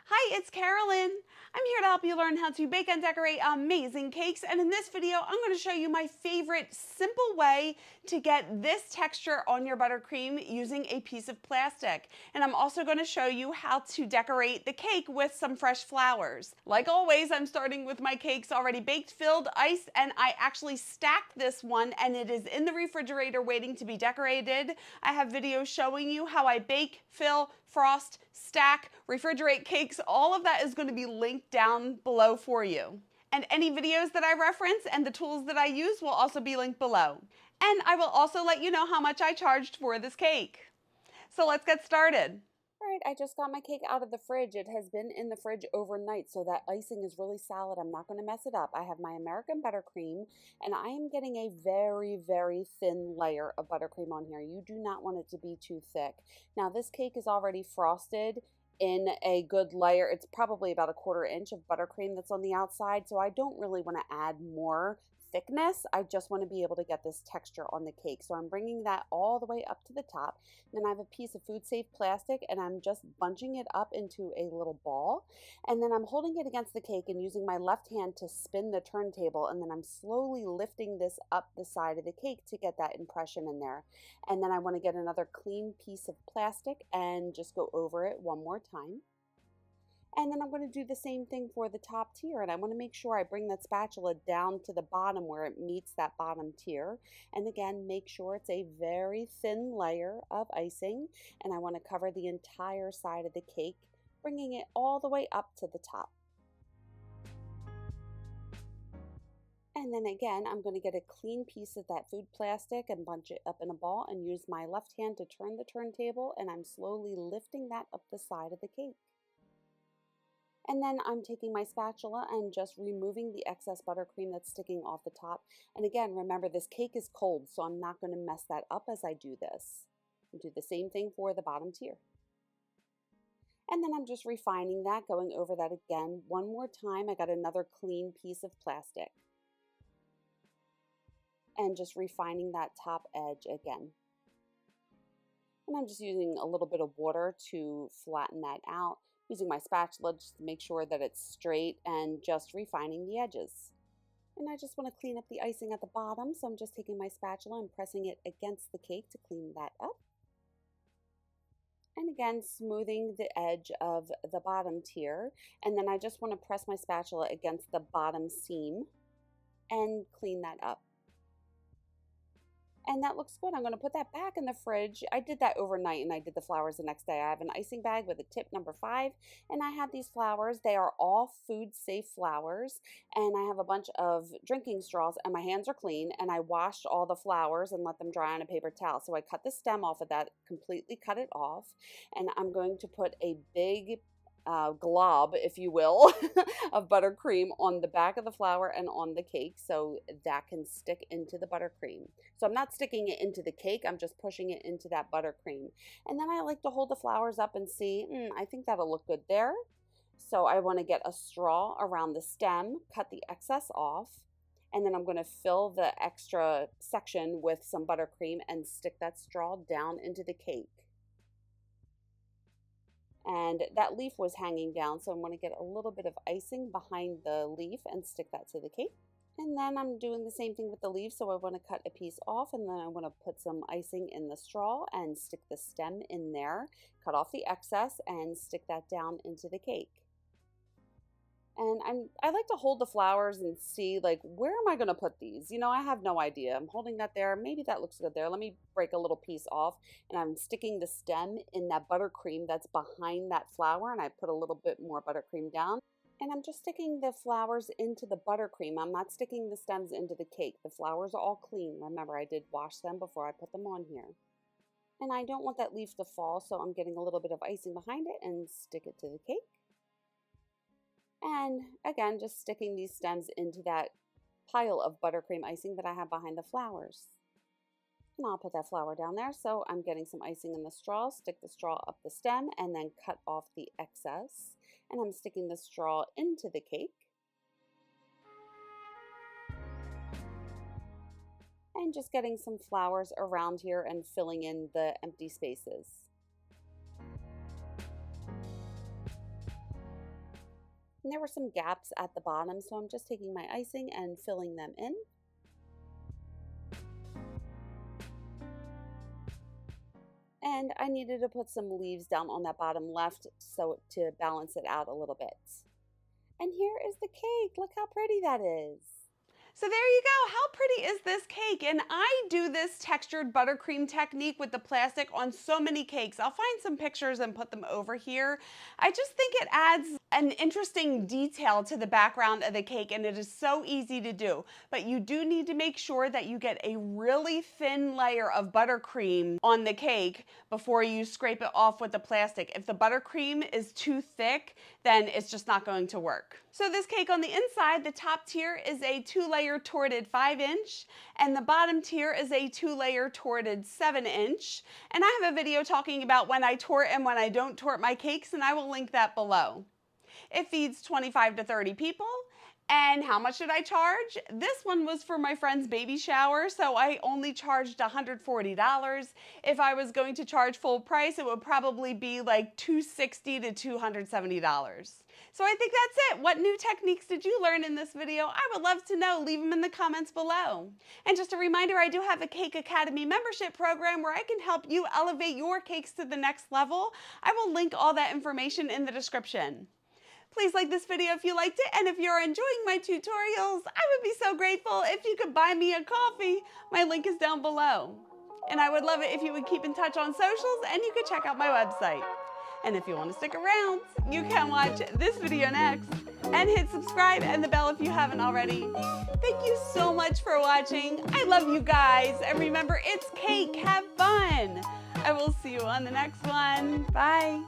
Hi, it's Karolyn. I'm here to help you learn how to bake and decorate amazing cakes. And in this video, I'm going to show you my favorite simple way to get this texture on your buttercream using a piece of plastic. And I'm also going to show you how to decorate the cake with some fresh flowers. Like always, I'm starting with my cakes already baked, filled, iced, and I actually stacked this one and it is in the refrigerator waiting to be decorated. I have videos showing you how I bake, fill, frost, stack, refrigerate cakes. All of that is going to be linked down below for you. And any videos that I reference and the tools that I use will also be linked below. And I will also let you know how much I charged for this cake. So let's get started. All right, I just got my cake out of the fridge. It has been in the fridge overnight, so that icing is really solid. I'm not going to mess it up. I have my American buttercream, and I am getting a very, very thin layer of buttercream on here. You do not want it to be too thick. Now, this cake is already frosted in a good layer. It's probably about 1/4 inch of buttercream that's on the outside, so I don't really want to add more thickness. I just want to be able to get this texture on the cake. So I'm bringing that all the way up to the top. Then I have a piece of food safe plastic and I'm just bunching it up into a little ball. And then I'm holding it against the cake and using my left hand to spin the turntable. And then I'm slowly lifting this up the side of the cake to get that impression in there. And then I want to get another clean piece of plastic and just go over it one more time. And then I'm going to do the same thing for the top tier. And I want to make sure I bring that spatula down to the bottom where it meets that bottom tier. And again, make sure it's a very thin layer of icing. And I want to cover the entire side of the cake, bringing it all the way up to the top. And then again, I'm going to get a clean piece of that food plastic and bunch it up in a ball and use my left hand to turn the turntable. And I'm slowly lifting that up the side of the cake. And then I'm taking my spatula and just removing the excess buttercream that's sticking off the top. And again, remember this cake is cold, so I'm not going to mess that up as I do this. And do the same thing for the bottom tier. And then I'm just refining that, going over that again. One more time, I got another clean piece of plastic. And just refining that top edge again. And I'm just using a little bit of water to flatten that out. Using my spatula just to make sure that it's straight and just refining the edges. And I just want to clean up the icing at the bottom, so I'm just taking my spatula and pressing it against the cake to clean that up. And again, smoothing the edge of the bottom tier. And then I just want to press my spatula against the bottom seam and clean that up. And that looks good. I'm going to put that back in the fridge. I did that overnight and I did the flowers the next day. I have an icing bag with a tip number 5 and I have these flowers. They are all food safe flowers and I have a bunch of drinking straws and my hands are clean and I washed all the flowers and let them dry on a paper towel. So I cut the stem off of that, completely cut it off, and I'm going to put a big glob, if you will, of buttercream on the back of the flower and on the cake so that can stick into the buttercream. So I'm not sticking it into the cake, I'm just pushing it into that buttercream. And then I like to hold the flowers up and see, I think that'll look good there. So I want to get a straw around the stem, cut the excess off, and then I'm going to fill the extra section with some buttercream and stick that straw down into the cake. And that leaf was hanging down, so I'm going to get a little bit of icing behind the leaf and stick that to the cake. And then I'm doing the same thing with the leaf, so I want to cut a piece off and then I want to put some icing in the straw and stick the stem in there, cut off the excess and stick that down into the cake. And I like to hold the flowers and see, like, where am I going to put these? You know, I have no idea. I'm holding that there. Maybe that looks good there. Let me break a little piece off. And I'm sticking the stem in that buttercream that's behind that flower. And I put a little bit more buttercream down. And I'm just sticking the flowers into the buttercream. I'm not sticking the stems into the cake. The flowers are all clean. Remember, I did wash them before I put them on here. And I don't want that leaf to fall, so I'm getting a little bit of icing behind it and stick it to the cake. And again, just sticking these stems into that pile of buttercream icing that I have behind the flowers. And I'll put that flower down there. So I'm getting some icing in the straw, stick the straw up the stem, and then cut off the excess. And I'm sticking the straw into the cake. And just getting some flowers around here and filling in the empty spaces. And there were some gaps at the bottom, so I'm just taking my icing and filling them in. And I needed to put some leaves down on that bottom left so to balance it out a little bit. And here is the cake. Look how pretty that is. So there you go. How pretty is this cake? And I do this textured buttercream technique with the plastic on so many cakes. I'll find some pictures and put them over here. I just think it adds an interesting detail to the background of the cake, and it is so easy to do. But you do need to make sure that you get a really thin layer of buttercream on the cake before you scrape it off with the plastic. If the buttercream is too thick, then it's just not going to work. So this cake on the inside, the top tier is a 2-layer torted 5-inch, and the bottom tier is a 2-layer torted 7-inch. And I have a video talking about when I tort and when I don't tort my cakes, and I will link that below. It feeds 25 to 30 people. And how much did I charge? This one was for my friend's baby shower, so I only charged $140. If I was going to charge full price, it would probably be like $260 to $270. So I think that's it. What new techniques did you learn in this video? I would love to know. Leave them in the comments below. And just a reminder, I do have a KakeAcademy membership program where I can help you elevate your cakes to the next level. I will link all that information in the description. Please like this video if you liked it, and if you're enjoying my tutorials, I would be so grateful if you could buy me a coffee. My link is down below. And I would love it if you would keep in touch on socials, and you could check out my website. And if you want to stick around, you can watch this video next, and hit subscribe and the bell if you haven't already. Thank you so much for watching. I love you guys, and remember, it's cake, have fun. I will see you on the next one. Bye.